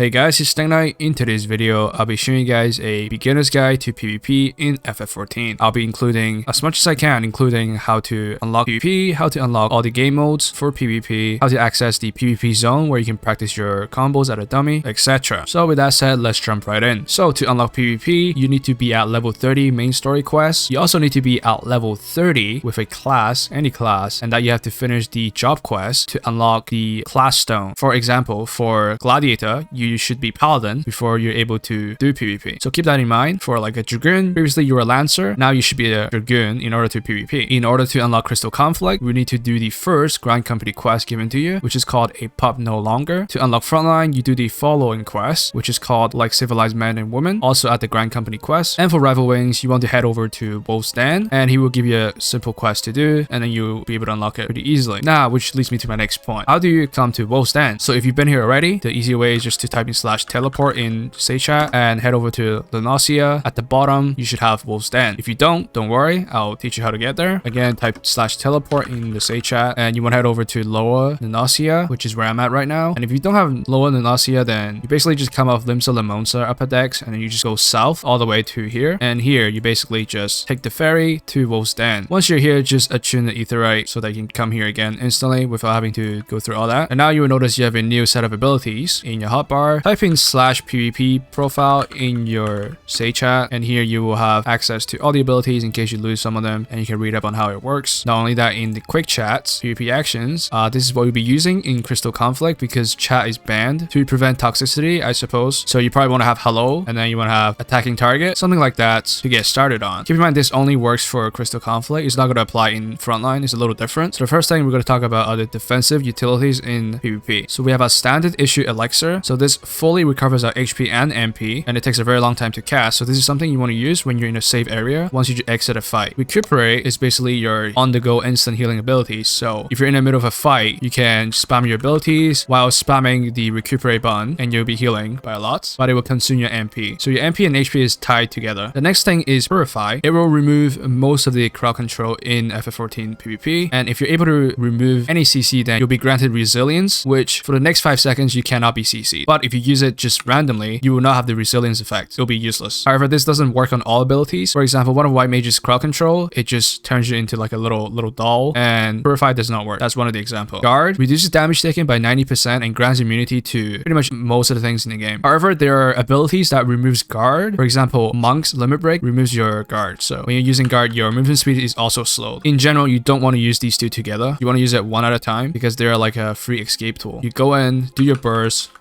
Hey guys, it's StingKnight. In today's video, I'll be showing you guys a beginner's guide to PvP in FF14. I'll be including as much as I can, including how to unlock PvP, how to unlock all the game modes for PvP, how to access the PvP zone where you can practice your combos at a dummy, etc. So with that said, let's jump right in. So to unlock PvP, you need to be at level 30 main story quest. You also need to be at level 30 with a class, any class, and that you have to finish the job quest to unlock the class stone. For example, for Gladiator, you should be Paladin before you're able to do PvP. So keep that in mind. For like a Dragoon, previously you were a Lancer, now you should be a Dragoon in order to PvP. In order to unlock Crystal Conflict, we need to do the first Grand Company quest given to you, which is called a Pup No Longer. To unlock Frontline, you do the following quest, which is called Like Civilized Men and Women, also at the Grand Company quest. And for Rival Wings, you want to head over to Wolf's Den, and he will give you a simple quest to do, and then you'll be able to unlock it pretty easily. Now, which leads me to my next point. How do you come to Wolf's Den? So if you've been here already, the easy way is just to type in /teleport in say chat and head over to Lunacia. At the bottom, you should have Wolf's Den. If you don't worry, I'll teach you how to get there. Again, type /teleport in the say chat, and you want to head over to Lower Lunacia, which is where I'm at right now. And if you don't have Lower Lunacia, then you basically just come off Limsa Lamonsa Upper Decks, and then you just go south all the way to here. And here, you basically just take the ferry to Wolf's Den. Once you're here, just attune the Aetheryte so that you can come here again instantly without having to go through all that. And now you will notice you have a new set of abilities in your hotbar. Type in /PvP profile in your say chat, and here you will have access to all the abilities in case you lose some of them, and you can read up on how it works. Not only that, in the quick chats, PvP actions, this is what you'll be using in Crystal Conflict because chat is banned to prevent toxicity, I suppose. So you probably want to have hello, and then you want to have attacking target, something like that to get started on. Keep in mind this only works for Crystal Conflict. It's not going to apply in Frontline. It's a little different. So the first thing we're going to talk about are the defensive utilities in PvP. So we have a standard issue elixir. So this fully recovers our HP and MP, and it takes a very long time to cast. So this is something you want to use when you're in a safe area once you exit a fight. Recuperate is basically your on-the-go instant healing abilities. So if you're in the middle of a fight, you can spam your abilities while spamming the recuperate button, and you'll be healing by a lot, but it will consume your MP. So your MP and HP is tied together. The next thing is Purify. It will remove most of the crowd control in FF14 PvP, and if you're able to remove any CC, then you'll be granted resilience, which for the next 5 seconds you cannot be CC'd. But if you use it just randomly, you will not have the resilience effect. It'll be useless. However, this doesn't work on all abilities. For example, one of White Mage's crowd control, it just turns you into like a little doll, and Purify does not work. That's one of the examples. Guard reduces damage taken by 90% and grants immunity to pretty much most of the things in the game. However, there are abilities that removes guard. For example, Monk's Limit Break removes your guard. So when you're using guard, your movement speed is also slowed. In general, you don't want to use these two together. You want to use it one at a time because they're like a free escape tool. You go in, do your burst,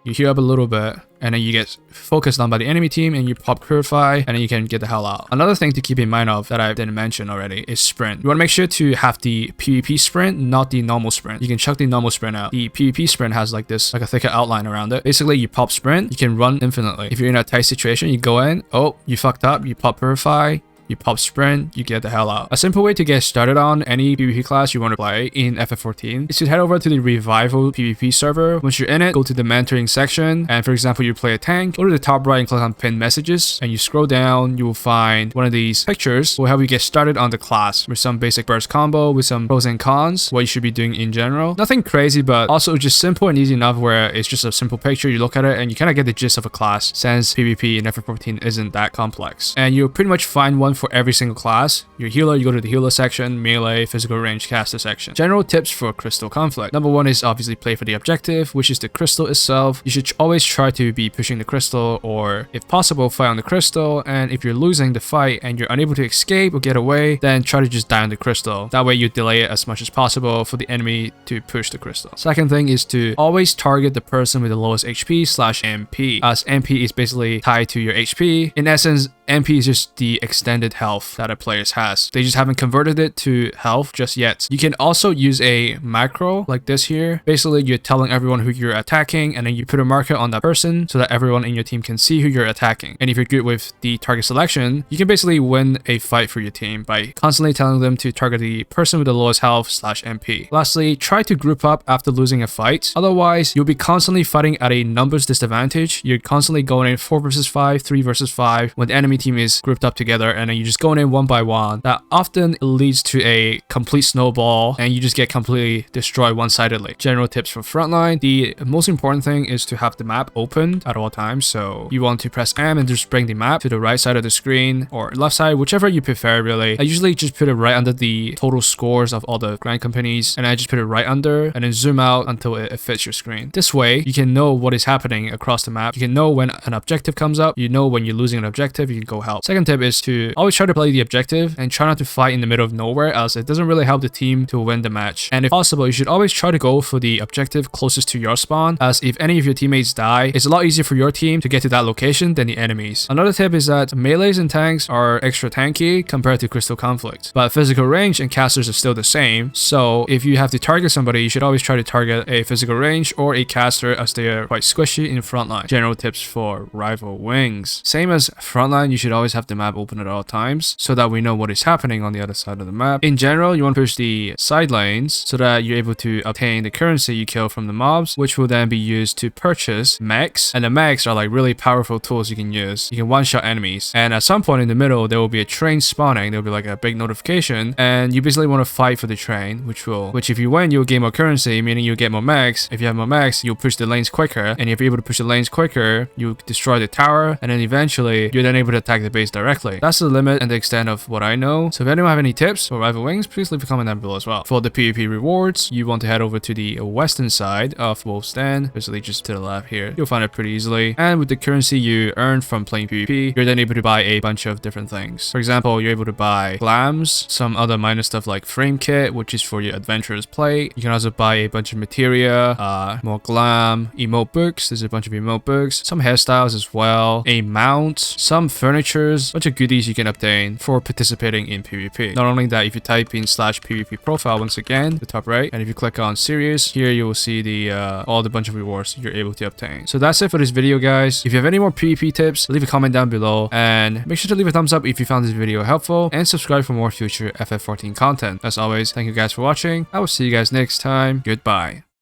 you heal up a little bit, and then you get focused on by the enemy team, and you pop Purify, and then you can get the hell out. Another thing to keep in mind of that I didn't mention already is sprint. You want to make sure to have the PvP sprint, not the normal sprint. You can chuck the normal sprint out. The PvP sprint has like this, like a thicker outline around it. Basically, you pop sprint, you can run infinitely. If you're in a tight situation, you go in, oh, you fucked up, you pop Purify, you pop sprint, you get the hell out. A simple way to get started on any PvP class you want to play in FF14 is to head over to the Revival PvP server. Once you're in it, go to the mentoring section, and for example, you play a tank, go to the top right and click on pinned messages, and you scroll down, you will find one of these pictures will help you get started on the class with some basic burst combo, with some pros and cons, what you should be doing in general. Nothing crazy, but also just simple and easy enough where it's just a simple picture, you look at it and you kind of get the gist of a class, since PvP in FF14 isn't that complex. And you'll pretty much find one for every single class. Your healer, you go to the healer section, melee, physical range, caster section. General tips for Crystal Conflict. Number one is obviously play for the objective, which is the crystal itself. You should always try to be pushing the crystal, or if possible, fight on the crystal. And if you're losing the fight and you're unable to escape or get away, then try to just die on the crystal. That way you delay it as much as possible for the enemy to push the crystal. Second thing is to always target the person with the lowest HP/MP, as MP is basically tied to your HP. In essence, MP is just the extended health that a player has. They just haven't converted it to health just yet. You can also use a macro like this here. Basically, you're telling everyone who you're attacking, and then you put a marker on that person so that everyone in your team can see who you're attacking. And if you're good with the target selection, you can basically win a fight for your team by constantly telling them to target the person with the lowest health/MP. Lastly, try to group up after losing a fight. Otherwise, you'll be constantly fighting at a numbers disadvantage. You're constantly going in 4 versus 5, 3 versus 5 when the enemy team is grouped up together, and then then you just go in one by one. That often leads to a complete snowball and you just get completely destroyed one-sidedly. General tips for Frontline. The most important thing is to have the map opened at all times. So you want to press M and just bring the map to the right side of the screen or left side, whichever you prefer really. I usually just put it right under the total scores of all the grind companies, and I just put it right under and then zoom out until it fits your screen. This way you can know what is happening across the map. You can know when an objective comes up, you know when you're losing an objective, you can go help. Second tip is to always try to play the objective and try not to fight in the middle of nowhere, as it doesn't really help the team to win the match. And if possible, you should always try to go for the objective closest to your spawn, as if any of your teammates die, it's a lot easier for your team to get to that location than the enemies. Another tip is that melees and tanks are extra tanky compared to Crystal Conflict, but physical range and casters are still the same. So if you have to target somebody, you should always try to target a physical range or a caster, as they are quite squishy in Frontline. General tips for rival wings. Same as Frontline, you should always have the map open at all times so that we know what is happening on the other side of the map. In general, you want to push the side lanes so that you're able to obtain the currency you kill from the mobs, which will then be used to purchase mechs. And the mechs are like really powerful tools you can use. You can one-shot enemies. And at some point in the middle, there will be a train spawning. There will be like a big notification, and you basically want to fight for the train, which if you win, you'll gain more currency, meaning you'll get more mechs. If you have more mechs, you'll push the lanes quicker, and if you're able to push the lanes quicker, you destroy the tower, and then eventually you're then able to attack the base directly. That's the limit and the extent of what I know. So if anyone have any tips for rival wings, please leave a comment down below as well. For the PvP rewards, you want to head over to the western side of Wolf's Den, basically just to the left here. You'll find it pretty easily, and with the currency you earn from playing PvP, you're then able to buy a bunch of different things. For example, you're able to buy glams, some other minor stuff like frame kit, which is for your adventurous play. You can also buy a bunch of materia, more glam, emote books. There's a bunch of emote books, some hairstyles as well, a mount, some furnitures, a bunch of goodies you can obtain for participating in PvP. Not only that, if you type in /PvP profile once again, the top right, and if you click on series, here you will see the all the bunch of rewards you're able to obtain. So that's it for this video, guys. If you have any more PvP tips, leave a comment down below, and make sure to leave a thumbs up if you found this video helpful, and subscribe for more future FF14 content. As always, thank you guys for watching. I will see you guys next time. Goodbye.